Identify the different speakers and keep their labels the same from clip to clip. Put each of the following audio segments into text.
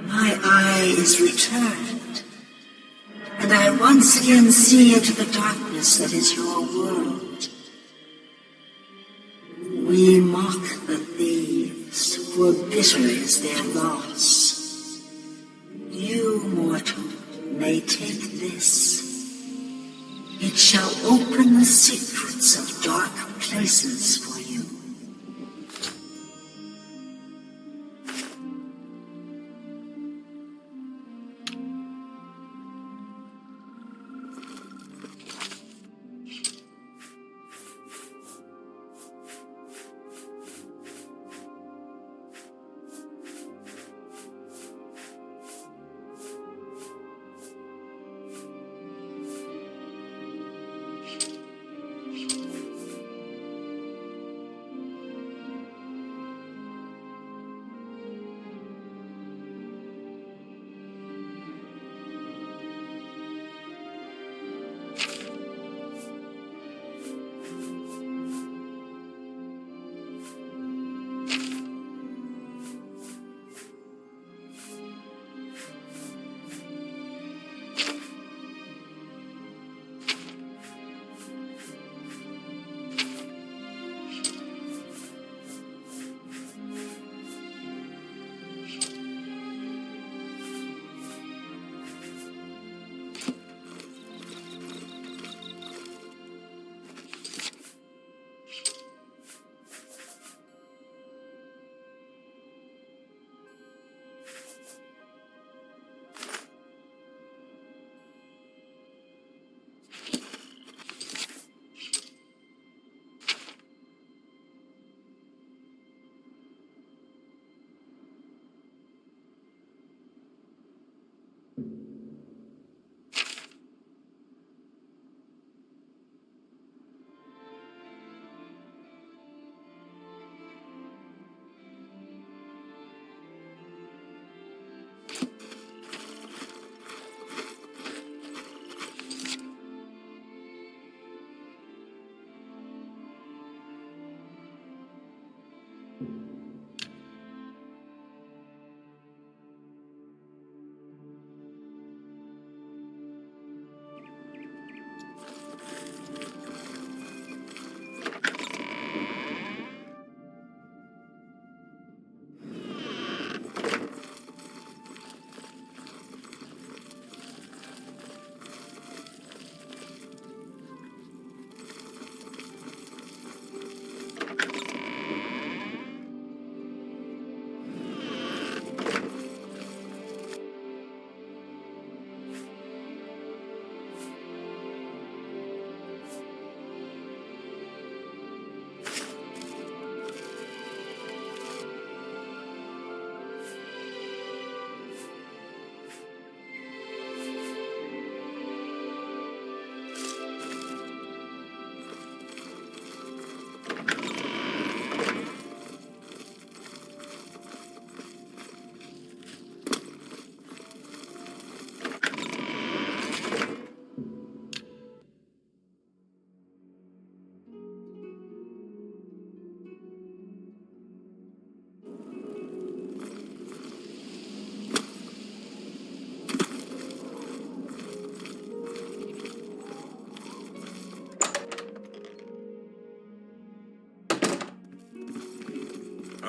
Speaker 1: My eye is returned, and I once again see into the darkness that is your world. We mock the thieves, for bitter is their loss. You, mortal, may take this. It shall open the secrets of dark places for you.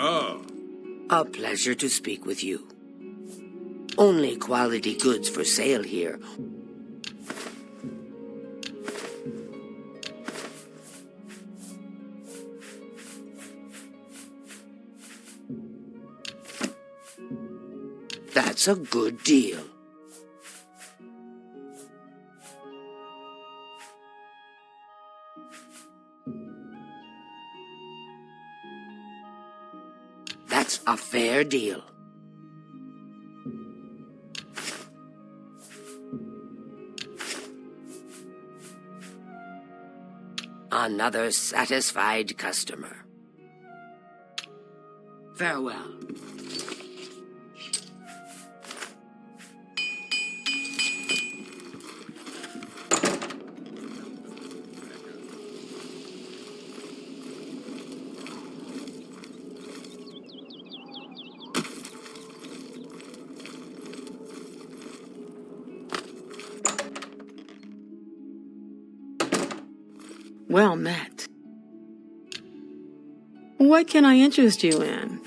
Speaker 2: Oh.
Speaker 3: A pleasure to speak with you. Only quality goods for sale here. That's a good deal. That's a fair deal. Another satisfied customer. Farewell.
Speaker 2: Well met. What can I interest you in?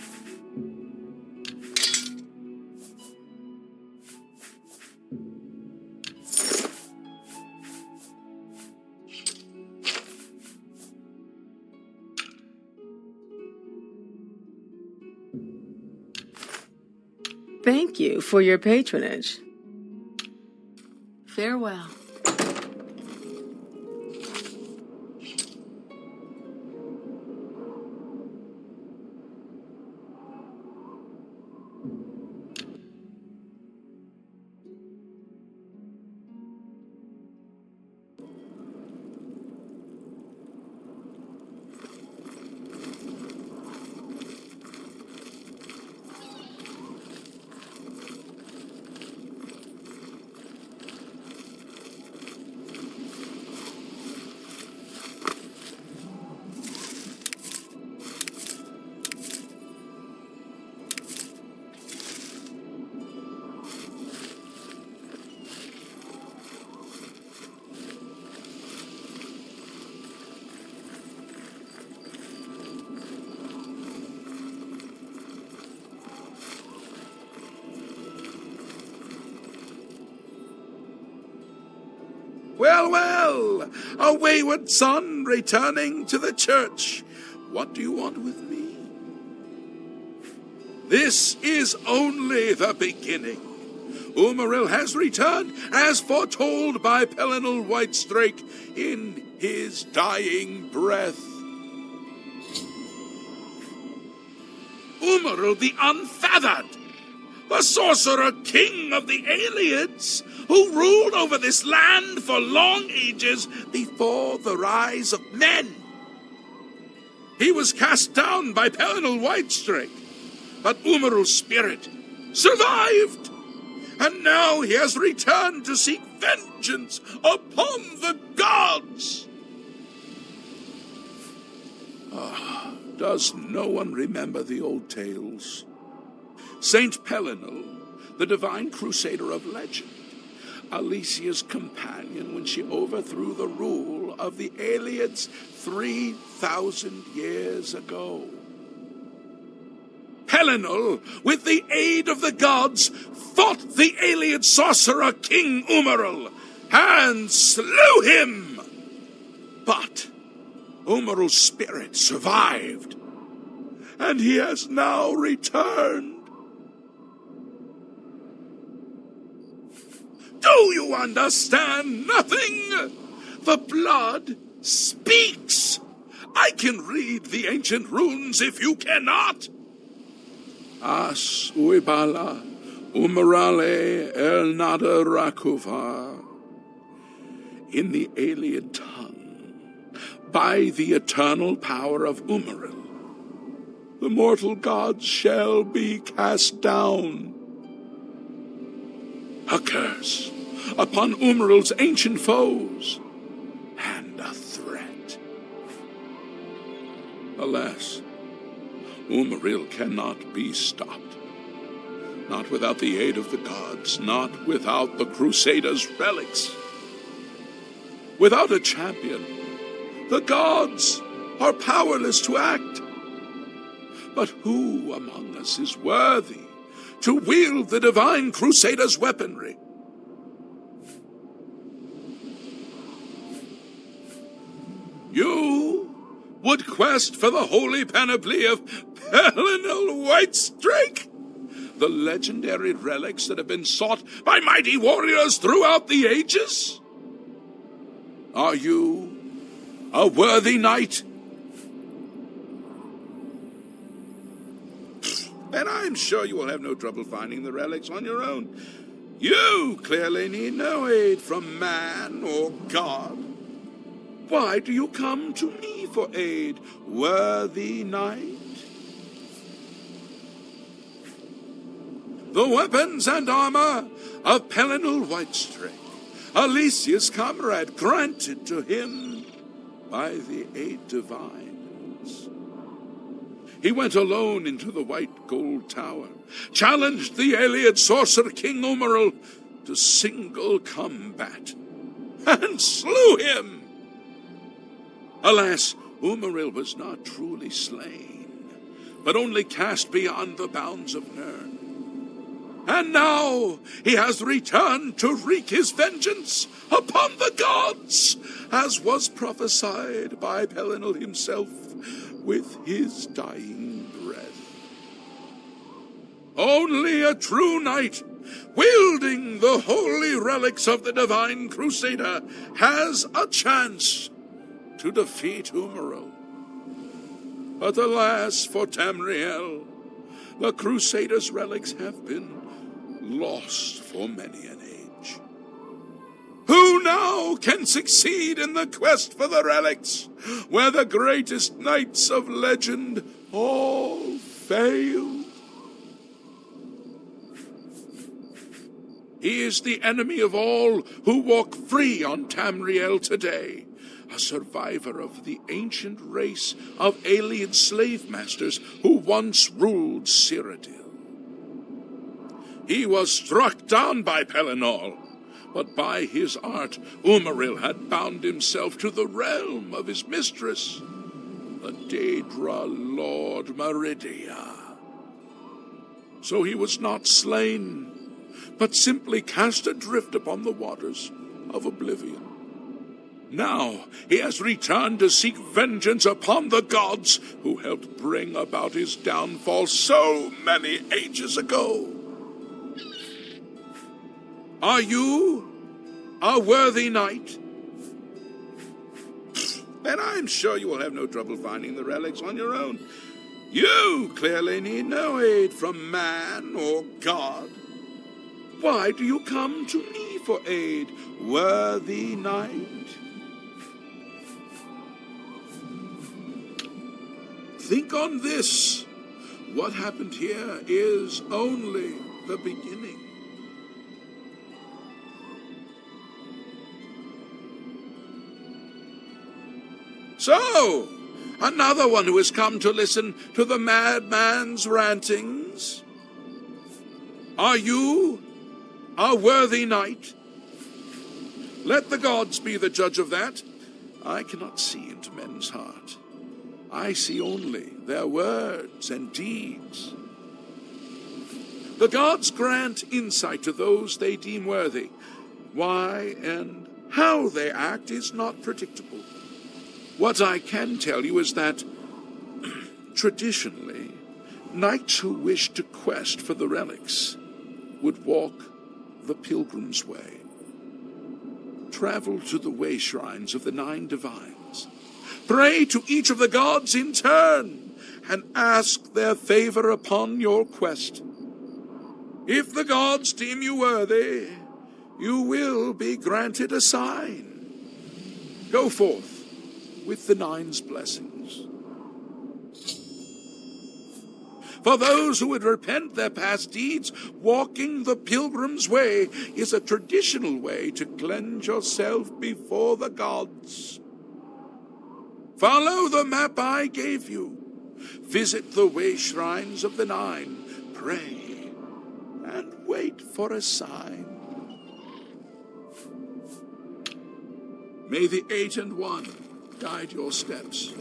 Speaker 2: Thank you for your patronage. Farewell.
Speaker 4: Well, well, a wayward son returning to the church. What do you want with me? This is only the beginning. Umaril has returned, as foretold by Pelinal Whitestrake in his dying breath. Umaril the Unfeathered, the sorcerer king of the Aliens, who ruled over this land for long ages before the rise of men. He was cast down by Pelinal Whitestrake, but Umaril's spirit survived, and now he has returned to seek vengeance upon the gods. Does no one remember the old tales? Saint Pelinal, the divine crusader of legend, Alicia's companion when she overthrew the rule of the Aliens 3,000 years ago. Pelinal, with the aid of the gods, fought the alien sorcerer King Umaril and slew him. But Umaril's spirit survived, and he has now returned. Do you understand nothing? The blood speaks. I can read the ancient runes if you cannot. As uibala umarale el nada rakuva. In the alien tongue, by the eternal power of Umaril, the mortal gods shall be cast down. A curse upon Umaril's ancient foes, and a threat. Alas, Umaril cannot be stopped. Not without the aid of the gods, not without the Crusaders' relics. Without a champion, the gods are powerless to act. But who among us is worthy to wield the divine Crusader's weaponry? You would quest for the holy panoply of Pelinal Whitestrake, the legendary relics that have been sought by mighty warriors throughout the ages? Are you a worthy knight? And I'm sure you will have no trouble finding the relics on your own. You clearly need no aid from man or God. Why do you come to me for aid, worthy knight? The weapons and armor of Pelinal Whitestrake, Alicia's comrade, granted to him by the eight divines. He went alone into the white gold tower, challenged the alien sorcerer King Umaril to single combat, and slew him. Alas, Umaril was not truly slain, but only cast beyond the bounds of Nirn. And now he has returned to wreak his vengeance upon the gods, as was prophesied by Pelennor himself with his dying breath. Only a true knight, wielding the holy relics of the divine crusader, has a chance to defeat Umaril. But alas for Tamriel, the crusader's relics have been lost for many an age. Who now can succeed in the quest for the relics, where the greatest knights of legend all failed? He is the enemy of all who walk free on Tamriel today, a survivor of the ancient race of alien slave masters who once ruled Cyrodiil. He was struck down by Pelennor, but by his art Umaril had bound himself to the realm of his mistress, the Daedra Lord Meridia. So he was not slain, but simply cast adrift upon the waters of Oblivion. Now he has returned to seek vengeance upon the gods who helped bring about his downfall so many ages ago. Are you a worthy knight? Then I'm sure you will have no trouble finding the relics on your own. You clearly need no aid from man or god. Why do you come to me for aid, worthy knight? Think on this. What happened here is only the beginning. So, another one who has come to listen to the madman's rantings? Are you a worthy knight? Let the gods be the judge of that. I cannot see into men's heart. I see only their words and deeds. The gods grant insight to those they deem worthy. Why and how they act is not predictable. What I can tell you is that, traditionally, knights who wished to quest for the relics would walk the pilgrim's way, travel to the way shrines of the 9 divines, pray to each of the gods in turn, and ask their favor upon your quest. If the gods deem you worthy, you will be granted a sign. Go forth with the 9's blessings. For those who would repent their past deeds, walking the pilgrim's way is a traditional way to cleanse yourself before the gods. Follow the map I gave you. Visit the way shrines of the 9. Pray and wait for a sign. May the 8 and 1 guide your steps.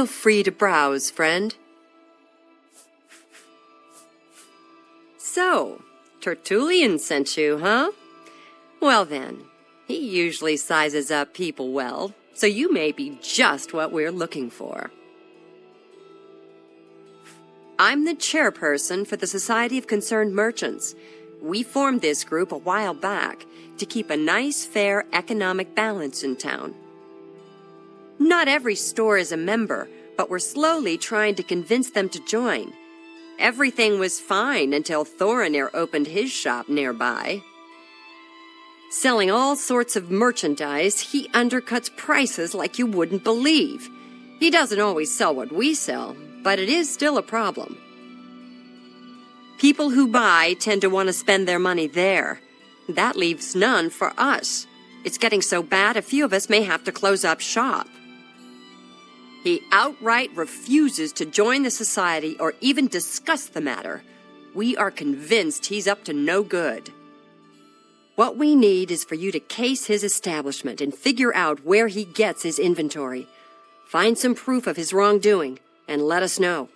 Speaker 5: Feel free to browse, friend. So, Tertullian sent you, huh? Well then, he usually sizes up people well, so you may be just what we're looking for. I'm the chairperson for the Society of Concerned Merchants. We formed this group a while back to keep a nice, fair economic balance in town. Not every store is a member, but we're slowly trying to convince them to join. Everything was fine until Thorinir opened his shop nearby. Selling all sorts of merchandise, he undercuts prices like you wouldn't believe. He doesn't always sell what we sell, but it is still a problem. People who buy tend to want to spend their money there. That leaves none for us. It's getting so bad a few of us may have to close up shop. He outright refuses to join the society or even discuss the matter. We are convinced he's up to no good. What we need is for you to case his establishment and figure out where he gets his inventory. Find some proof of his wrongdoing and let us know.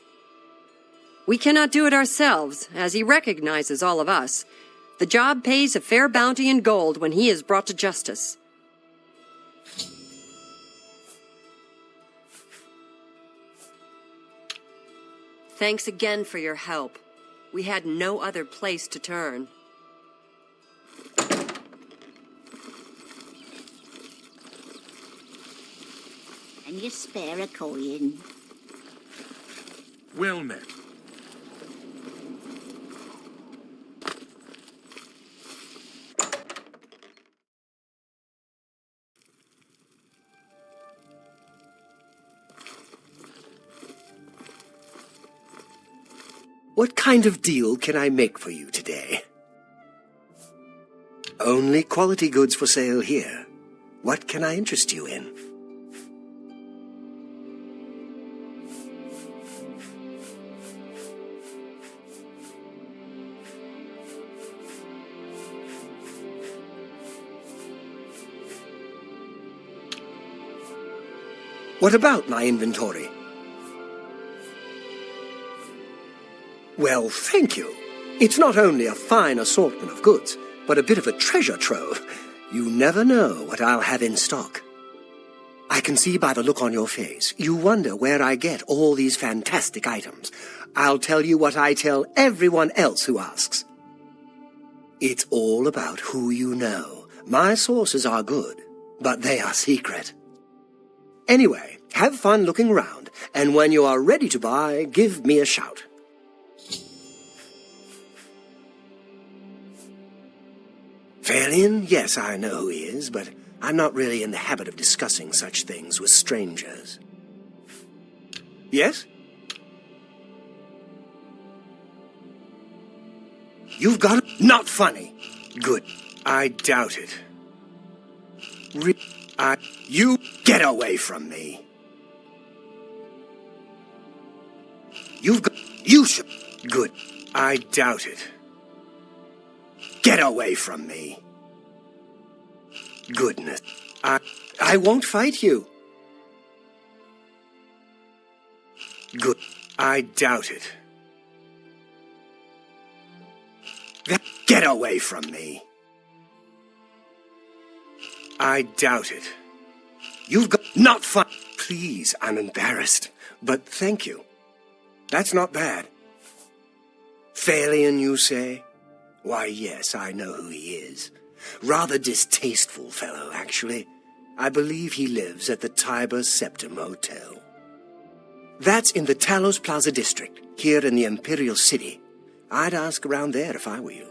Speaker 5: We cannot do it ourselves, as he recognizes all of us. The job pays a fair bounty in gold when he is brought to justice. Thanks again for your help. We had no other place to turn.
Speaker 6: Can you spare a coin?
Speaker 4: Well met.
Speaker 7: What kind of deal can I make for you today? Only quality goods for sale here. What can I interest you in? What about my inventory? Well, thank you. It's not only a fine assortment of goods, but a bit of a treasure trove. You never know what I'll have in stock. I can see by the look on your face, you wonder where I get all these fantastic items. I'll tell you what I tell everyone else who asks. It's all about who you know. My sources are good, but they are secret. Anyway, have fun looking around, and when you are ready to buy, give me a shout. Valian? Yes, I know who he is, but I'm not really in the habit of discussing such things with strangers. Yes? You've got it? Not funny. Good. I doubt it. You get away from me. You should. Good. I doubt it. Get away from me. Goodness. I won't fight you. Good. I doubt it. Get away from me. I doubt it. You've got... Not fun. Please, I'm embarrassed. But thank you. That's not bad. Valian, you say? Why, yes, I know who he is. Rather distasteful fellow, actually. I believe he lives at the Tiber Septim Hotel. That's in the Talos Plaza district, here in the Imperial City. I'd ask around there if I were you.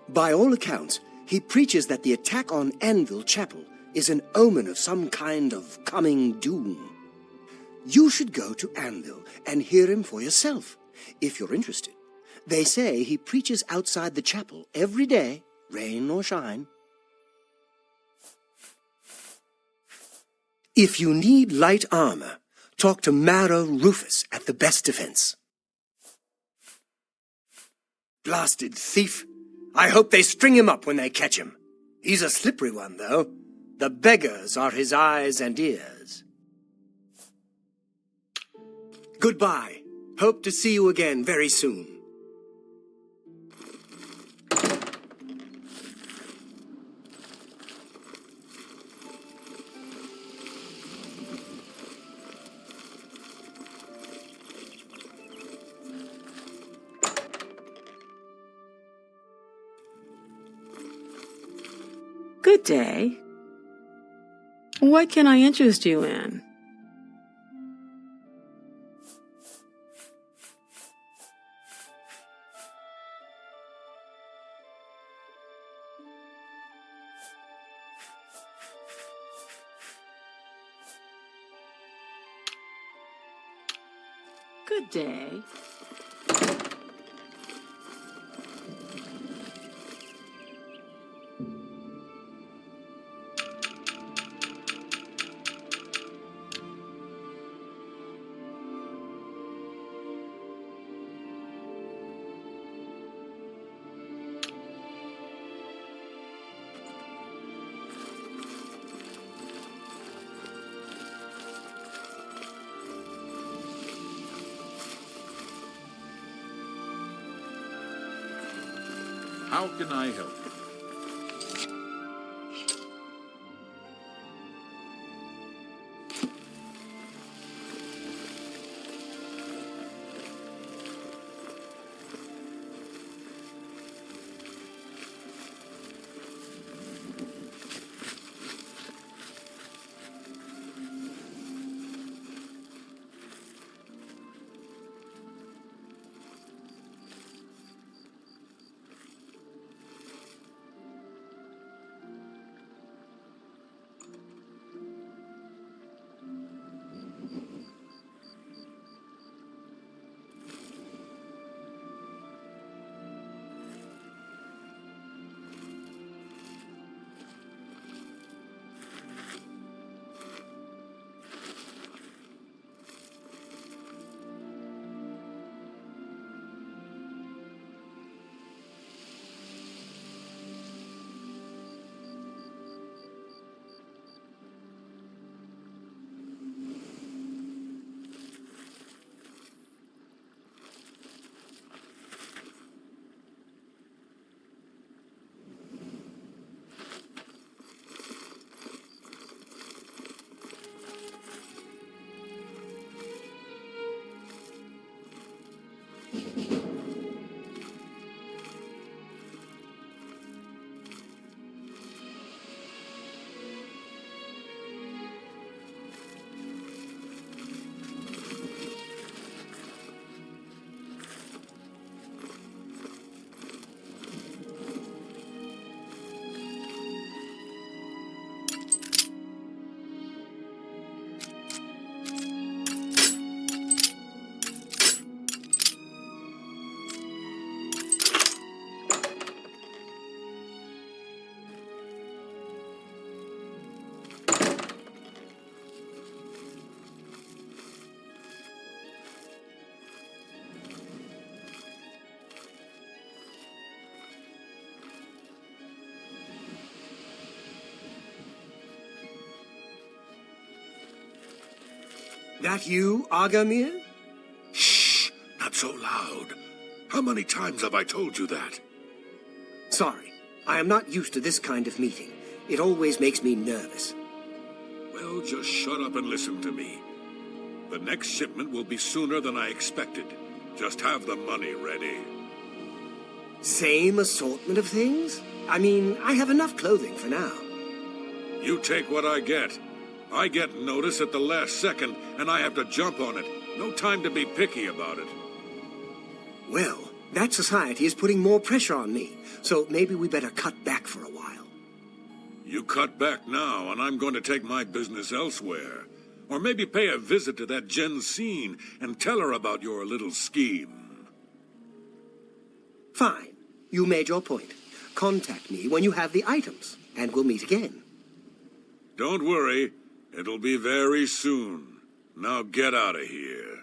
Speaker 7: By all accounts, he preaches that the attack on Anvil Chapel is an omen of some kind of coming doom. You should go to Anvil and hear him for yourself, if you're interested. They say he preaches outside the chapel every day, rain or shine. If you need light armor, talk to Marrow Rufus at the Best Defense. Blasted thief. I hope they string him up when they catch him. He's a slippery one, though. The beggars are his eyes and ears. Goodbye. Hope to see you again very soon.
Speaker 2: Good day. What can I interest you in? Good day.
Speaker 4: How can I help you?
Speaker 7: That you, Agamir?
Speaker 4: Shh! Not so loud. How many times have I told you that?
Speaker 7: Sorry, I am not used to this kind of meeting. It always makes me nervous.
Speaker 4: Well, just shut up and listen to me. The next shipment will be sooner than I expected. Just have the money ready.
Speaker 7: Same assortment of things? I mean, I have enough clothing for now.
Speaker 4: You take what I get. I get notice at the last second, and I have to jump on it. No time to be picky about it.
Speaker 7: Well, that society is putting more pressure on me, so maybe we better cut back for a while.
Speaker 4: You cut back now, and I'm going to take my business elsewhere. Or maybe pay a visit to that Jensine and tell her about your little scheme.
Speaker 7: Fine. You made your point. Contact me when you have the items, and we'll meet again.
Speaker 4: Don't worry. It'll be very soon. Now get out of here.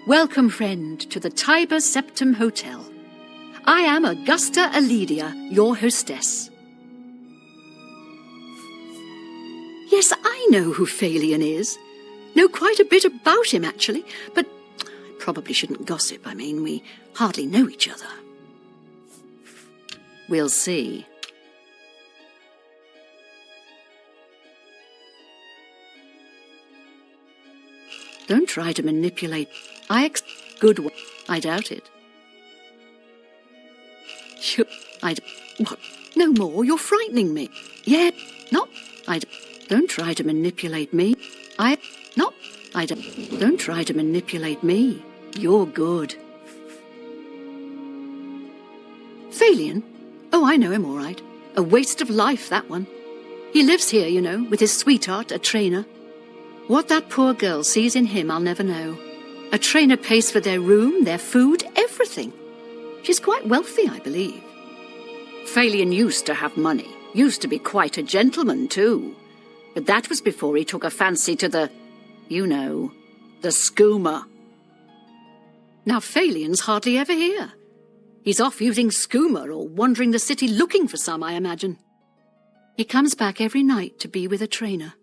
Speaker 8: Welcome, friend, to the Tiber Septim Hotel. I am Augusta Aledia, your hostess. Yes, I know who Phalion is. Know quite a bit about him, actually, but I probably shouldn't gossip. I mean, we hardly know each other. We'll see. Don't try to manipulate. Good one. I doubt it. Sure. What? No more. You're frightening me. Yeah. Not. Don't try to manipulate me. Don't try to manipulate me. You're good. Phalion? Oh, I know him all right. A waste of life, that one. He lives here, you know, with his sweetheart, a trainer. What that poor girl sees in him, I'll never know. A trainer pays for their room, their food, everything. She's quite wealthy, I believe. Phalion used to have money. Used to be quite a gentleman, too. But that was before he took a fancy to the, you know, the skooma. Now Phalion's hardly ever here. He's off using skooma or wandering the city looking for some, I imagine. He comes back every night to be with a trainer.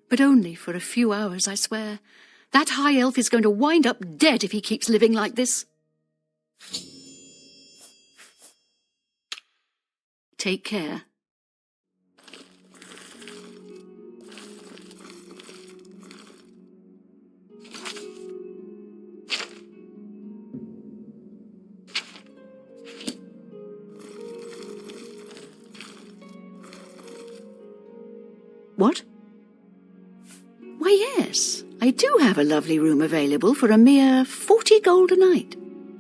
Speaker 8: But only for a few hours, I swear. That high elf is going to wind up dead if he keeps living like this. Take care. What? Why, yes, I do have a lovely room available for a mere 40 gold a night.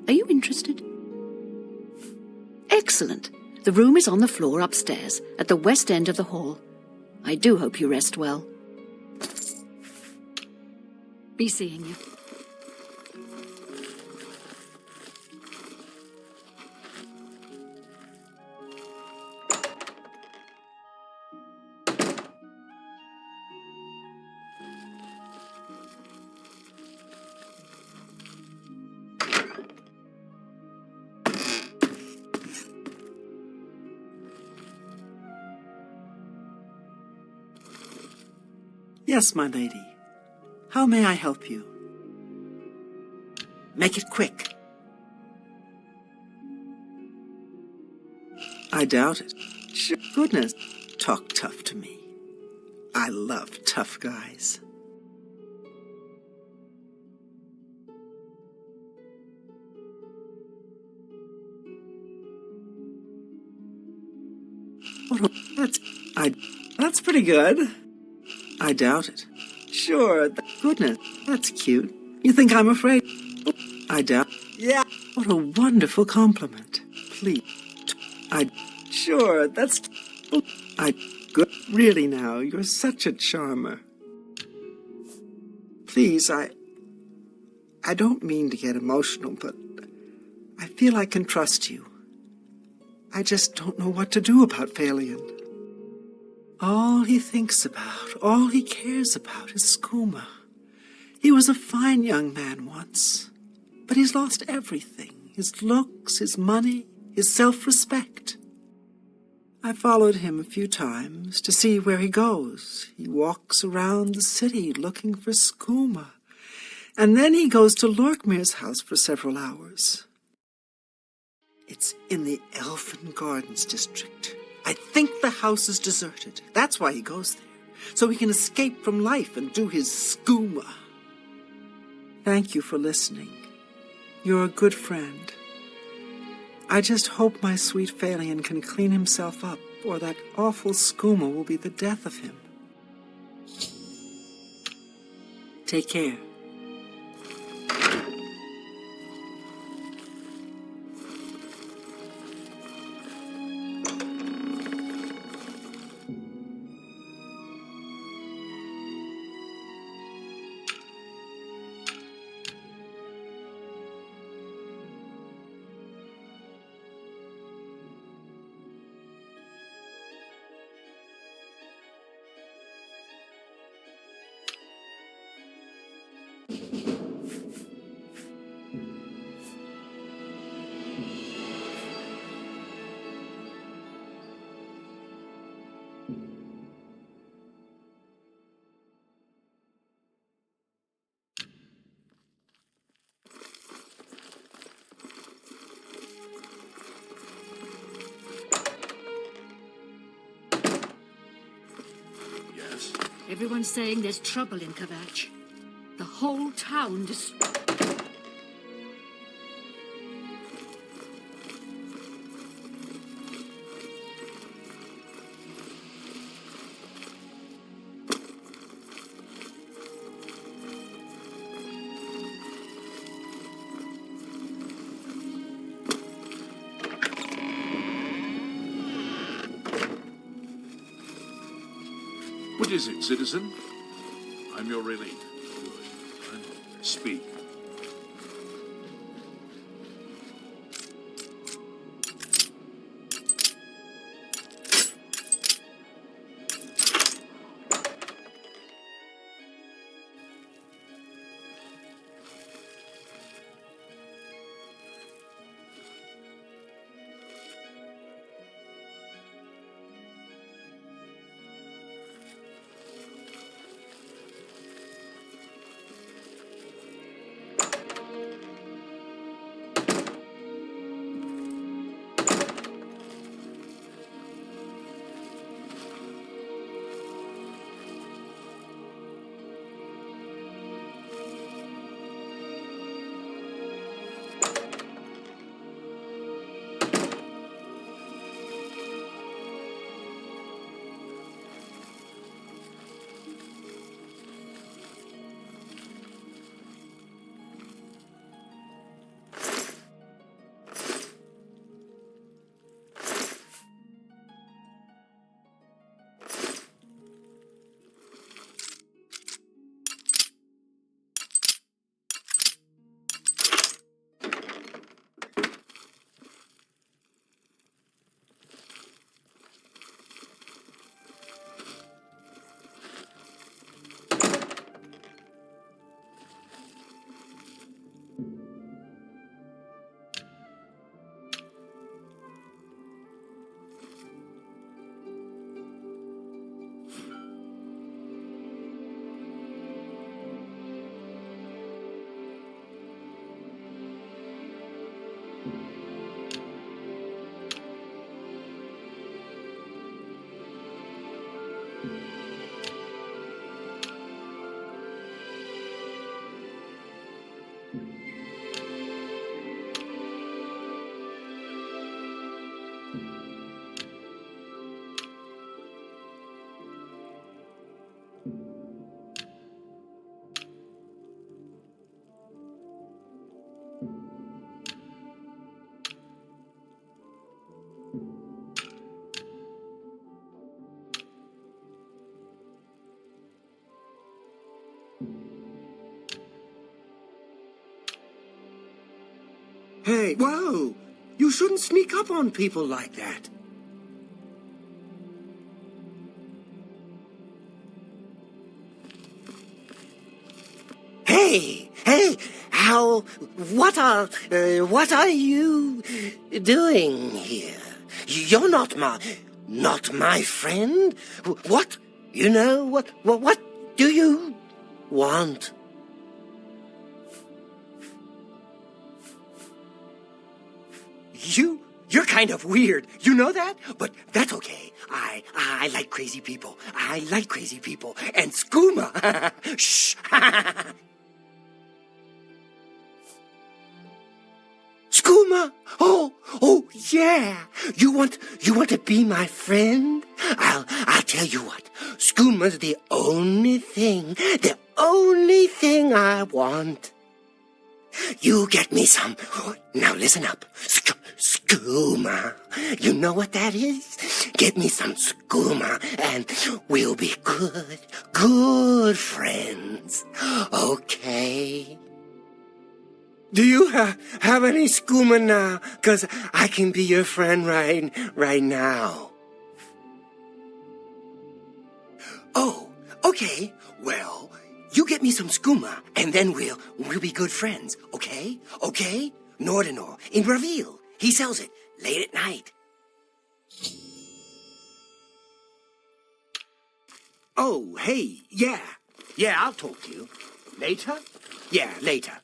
Speaker 8: Are you interested? Excellent. The room is on the floor upstairs, at the west end of the hall. I do hope you rest well. Be seeing you.
Speaker 9: Yes, my lady. How may I help you? Make it quick. I doubt it. Sure. Goodness, talk tough to me. I love tough guys. That's pretty good. I doubt it. Sure, goodness, that's cute. You think I'm afraid? I doubt. Yeah. What a wonderful compliment. Please. Sure, that's. Good. Really now, you're such a charmer. Please, I don't mean to get emotional, but I feel I can trust you. I just don't know what to do about Phalion. All he thinks about, all he cares about is skooma. He was a fine young man once, but he's lost everything. His looks, his money, his self-respect. I followed him a few times to see where he goes. He walks around the city looking for skooma. And then he goes to Lorkmir's house for several hours. It's in the Elfin Gardens district. I think the house is deserted. That's why he goes there, so he can escape from life and do his skooma. Thank you for listening. You're a good friend. I just hope my sweet Phalion can clean himself up, or that awful skooma will be the death of him. Take care.
Speaker 8: Everyone's saying there's trouble in Kavach. The whole town
Speaker 4: What is it, citizen? I'm your relief. Good. Speak.
Speaker 7: Hey, whoa! You shouldn't sneak up on people like that. Hey, what are you doing here? You're not my friend. What do you want? You're kind of weird. You know that? But that's okay. I like crazy people. I like crazy people. And skooma. Shh. Skooma? Oh, yeah. You want to be my friend? I'll tell you what. Skooma's the only thing I want. You get me some. Now listen up. Skooma. You know what that is? Get me some skooma and we'll be good friends. Okay? Do you have any skooma now? 'Cause I can be your friend right now. Oh, okay. Well, you get me some skooma, and then we'll be good friends, okay? Okay? Nordenor, in Bravil. He sells it late at night. Oh, hey, yeah. Yeah, I'll talk to you. Later? Yeah, later.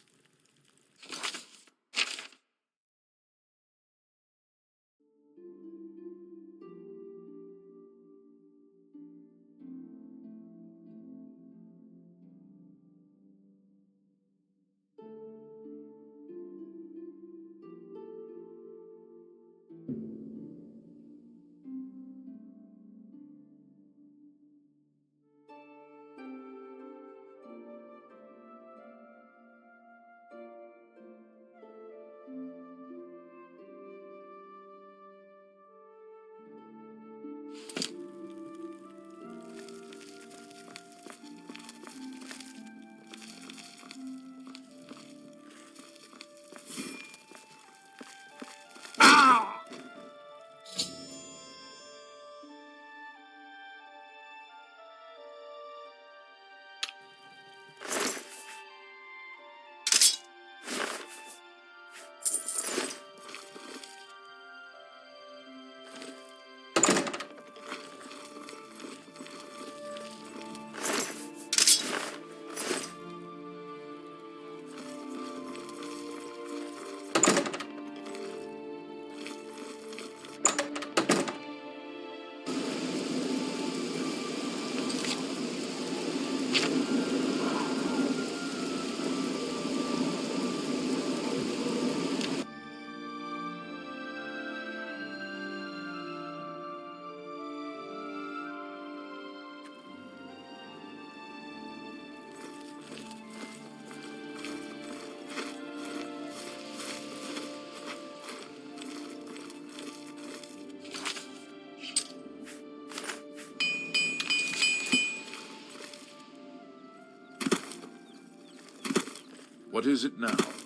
Speaker 4: What is it now?